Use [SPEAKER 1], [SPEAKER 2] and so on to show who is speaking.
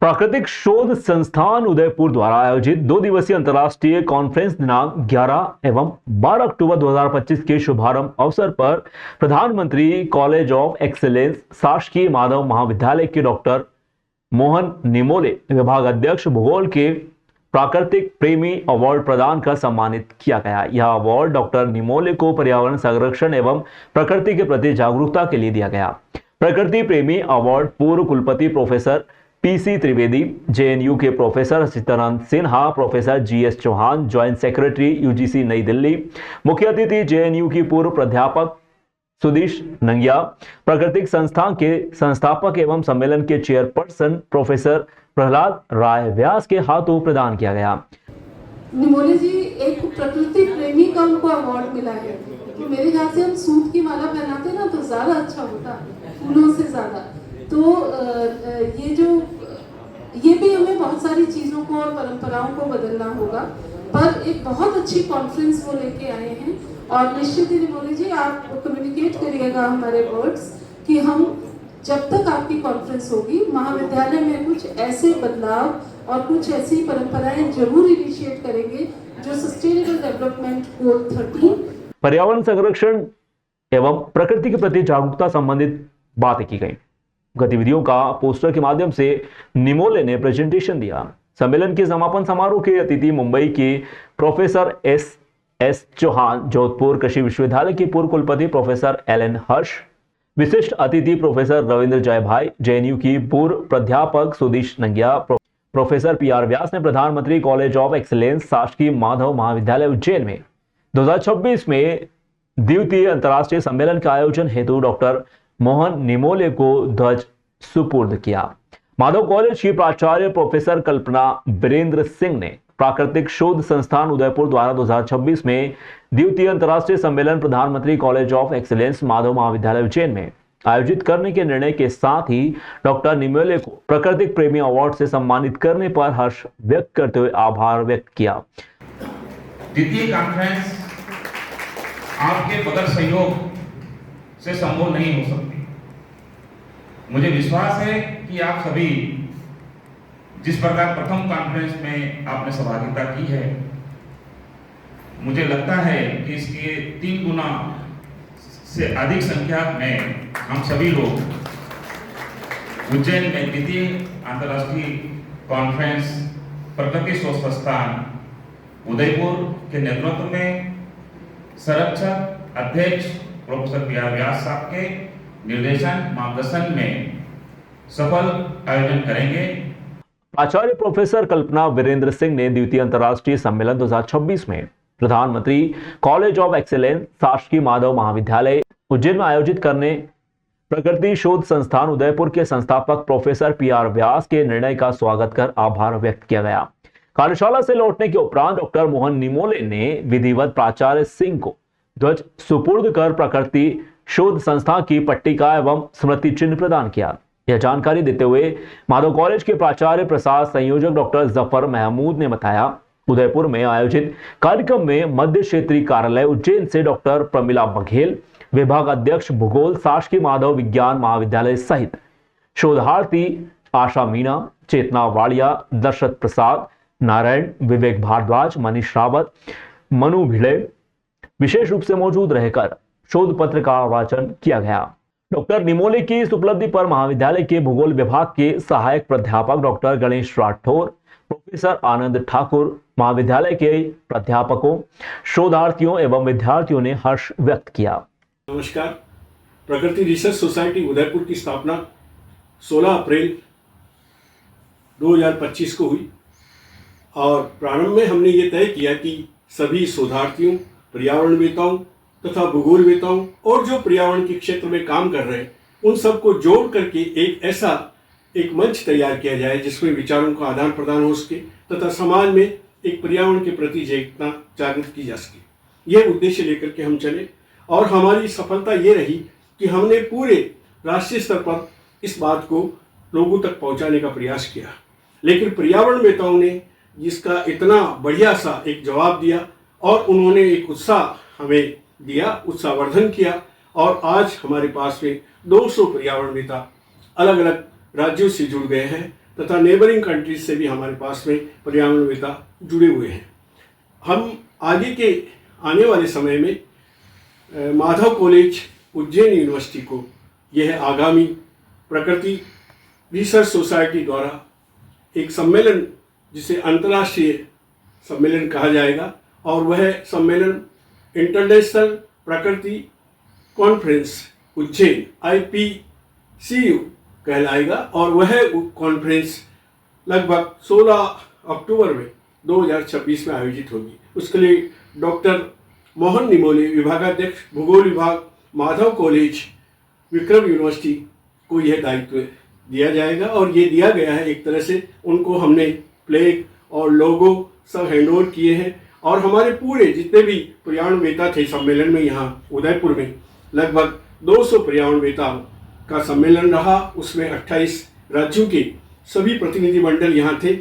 [SPEAKER 1] प्राकृतिक शोध संस्थान उदयपुर द्वारा आयोजित 2 दिवसीय अंतर्राष्ट्रीय कॉन्फ्रेंस दिनांक 11 एवं 12 अक्टूबर 2025 के शुभारंभ अवसर पर प्रधानमंत्री कॉलेज ऑफ एक्सीलेंस शासकीय माधव महाविद्यालय के डॉक्टर मोहन निमोले विभाग अध्यक्ष भूगोल के प्राकृतिक प्रेमी अवार्ड प्रदान कर सम्मानित किया गया। यह अवार्ड डॉक्टर निमोले को पर्यावरण संरक्षण एवं प्रकृति के प्रति जागरूकता के लिए दिया गया। प्रकृति प्रेमी अवार्ड पूर्व कुलपति प्रोफेसर पीसी त्रिवेदी, जेएनयू के professor Sitaram Sinha, professor GS Chauhan, joint secretary UGC नई दिल्ली, मुख्य अतिथि जेएनयू की पूर्व प्राध्यापक सुदीश नंगिया, प्राकृतिक संस्थान के संस्थापक एवं सम्मेलन के चेयरपर्सन प्रोफेसर प्रहलाद राय व्यास के हाथों प्रदान किया गया।
[SPEAKER 2] निमोले जी एक प्रकृति प्रेमी का उनको अवार्ड मिला है। तो मेरे ख्याल से हम सूत की माला पहनाते ना तो ज्यादा अच्छा होता, फूलों से ज्यादा। तो ये भी हमें बहुत सारी चीज़ों को और परंपराओं को बदलना होगा, पर एक बहुत अच्छी कॉन्फ्रेंस वो लेके आए हैं। और निश्चित ही निमोले जी आप कम्युनिकेट करिएगा हमारे वर्ड्स कि हम जब तक आपकी कॉन्फ्रेंस होगी महाविद्यालय में कुछ ऐसे बदलाव और कुछ ऐसी परंपराएं जरूर इनिशिएट करेंगे जो सस्टेनेबल डेवलपमेंट गोल 13
[SPEAKER 1] पर्यावरण संरक्षण एवं प्रकृति के प्रति जागरूकता संबंधित बातें की गई। गतिविधियों का पोस्टर के माध्यम से निमोले ने प्रेजेंटेशन दिया। सम्मेलन के समापन समारोह के अतिथि मुंबई के प्रोफेसर एस चौहान, जोधपुर कृषि विश्वविद्यालय के पूर्व कुलपति प्रोफेसर एल हर्ष, विशिष्ट अतिथि प्रोफेसर रविंद्र जयभाई, जेएनयू की पूर्व प्राध्यापक सुदीश नंगिया, प्रोफेसर पीआर व्यास ने प्रधानमंत्री कॉलेज ऑफ एक्सीलेंस शासकीय माधव महाविद्यालय उज्जैन में 2026 में द्वितीय अंतर्राष्ट्रीय सम्मेलन के आयोजन हेतु डॉक्टर मोहन निमोले को ध्वज सुपुर्द किया। माधव कॉलेज की प्राचार्य प्रोफेसर कल्पना वीरेंद्र सिंह ने प्राकृतिक शोध संस्थान उदयपुर द्वारा 2026 में द्वितीय अंतर्राष्ट्रीय सम्मेलन प्रधानमंत्री कॉलेज ऑफ एक्सीलेंस माधव महाविद्यालय उज्जैन में आयोजित करने के निर्णय के साथ ही डॉक्टर निमोले को प्राकृतिक प्रेमी अवार्ड से सम्मानित करने पर हर्ष व्यक्त करते हुए आभार व्यक्त किया।
[SPEAKER 3] द्वितीय कॉन्फ्रेंस आपके बगैर सहयोग से संभव नहीं हो सकती। मुझे विश्वास है कि आप सभी जिस प्रकार प्रथम कॉन्फ्रेंस में आपने सहभागिता की है, मुझे लगता है कि इसके 3 गुना से अधिक संख्या में हम सभी लोग उज्जैन में द्वितीय अंतर्राष्ट्रीय कॉन्फ्रेंस प्रकृति शोध संस्थान उदयपुर के नेतृत्व में संरक्षक अध्यक्ष प्रोफेसर पीआर व्यास साहब के निर्देशन मार्गदर्शन में सफल आयोजन करेंगे।
[SPEAKER 1] आचार्य प्रोफेसर कल्पना वीरेंद्र सिंह ने द्वितीय अंतर्राष्ट्रीय सम्मेलन 2026 में प्रधानमंत्री कॉलेज ऑफ एक्सीलेंस शासकीय माधव महाविद्यालय उज्जैन में आयोजित करने प्रकृति शोध संस्थान उदयपुर के संस्थापक प्रोफेसर पीआर व्यास के निर्णय का स्वागत कर आभार व्यक्त किया गया। कार्यशाला से लौटने के उपरांत डॉक्टर मोहन निमोले ने विधिवत प्राचार्य सिंह को ध्वज सुपुर्द कर प्रकृति शोध संस्था की पट्टिका एवं स्मृति चिन्ह प्रदान किया। यह जानकारी देते हुए माधव कॉलेज के प्राचार्य प्रसाद संयोजक डॉक्टर जफर महमूद ने बताया, उदयपुर में आयोजित कार्यक्रम में मध्य क्षेत्रीय कार्यालय उज्जैन से डॉक्टर प्रमिला बघेल, विभाग अध्यक्ष भूगोल शासकीय माधव विज्ञान महाविद्यालय सहित शोधार्थी आशा मीणा, चेतना वाड़िया, दशरथ प्रसाद, नारायण, विवेक भारद्वाज, मनीष रावत, मनु भिड़े विशेष रूप से मौजूद रहकर शोध पत्र का वाचन किया गया। डॉक्टर निमोले की इस उपलब्धि पर महाविद्यालय के भूगोल विभाग के सहायक प्राध्यापक डॉक्टर गणेश राठौर, प्रोफेसर आनंद ठाकुर, महाविद्यालय के प्राध्यापकों, शोधार्थियों एवं विद्यार्थियों ने हर्ष व्यक्त किया।
[SPEAKER 4] नमस्कार। प्रकृति रिसर्च सोसाइटी उदयपुर की स्थापना 16 अप्रैल 2025 को हुई और प्रारंभ में हमने ये तय किया कि सभी शोधार्थियों, पर्यावरणवेताओं तथा भूगोलवेताओं और जो पर्यावरण के क्षेत्र में काम कर रहे हैं उन सबको जोड़ करके एक मंच तैयार किया जाए जिसमें विचारों का आदान प्रदान हो सके तथा समाज में एक पर्यावरण के प्रति जागृत की जा सके। यह उद्देश्य लेकर के हम चले और हमारी सफलता ये रही कि हमने पूरे राष्ट्रीय स्तर पर इस बात को लोगों तक पहुंचाने का प्रयास किया। लेकिन पर्यावरणवेताओं ने जिसका इतना बढ़िया सा एक जवाब दिया और उन्होंने एक उत्साह हमें दिया, उत्साहवर्धन किया और आज हमारे पास में 200 पर्यावरणवेता अलग अलग राज्यों से जुड़ गए हैं तथा नेबरिंग कंट्रीज से भी हमारे पास में पर्यावरणवेत्ता जुड़े हुए हैं। हम आगे के आने वाले समय में माधव कॉलेज उज्जैन यूनिवर्सिटी को यह आगामी प्रकृति रिसर्च सोसाइटी द्वारा एक सम्मेलन, जिसे अंतर्राष्ट्रीय सम्मेलन कहा जाएगा, और वह सम्मेलन इंटरनेशनल प्रकृति कॉन्फ्रेंस उज्जैन IPCU कहलाएगा। और वह कॉन्फ्रेंस लगभग 16 अक्टूबर में 2026 में आयोजित होगी। उसके लिए डॉक्टर मोहन निमोले, विभागाध्यक्ष भूगोल विभाग, माधव कॉलेज विक्रम यूनिवर्सिटी को यह दायित्व दिया जाएगा। और ये दिया गया है, एक तरह से उनको हमने फ्लैग और लोगो सब हैंडओवर किए हैं। और हमारे पूरे जितने भी पर्यावरणवेत्ता थे सम्मेलन में, यहाँ उदयपुर में लगभग 200 पर्यावरणवेत्ताओं का सम्मेलन रहा। उसमें 28 राज्यों के सभी प्रतिनिधिमंडल यहाँ थे।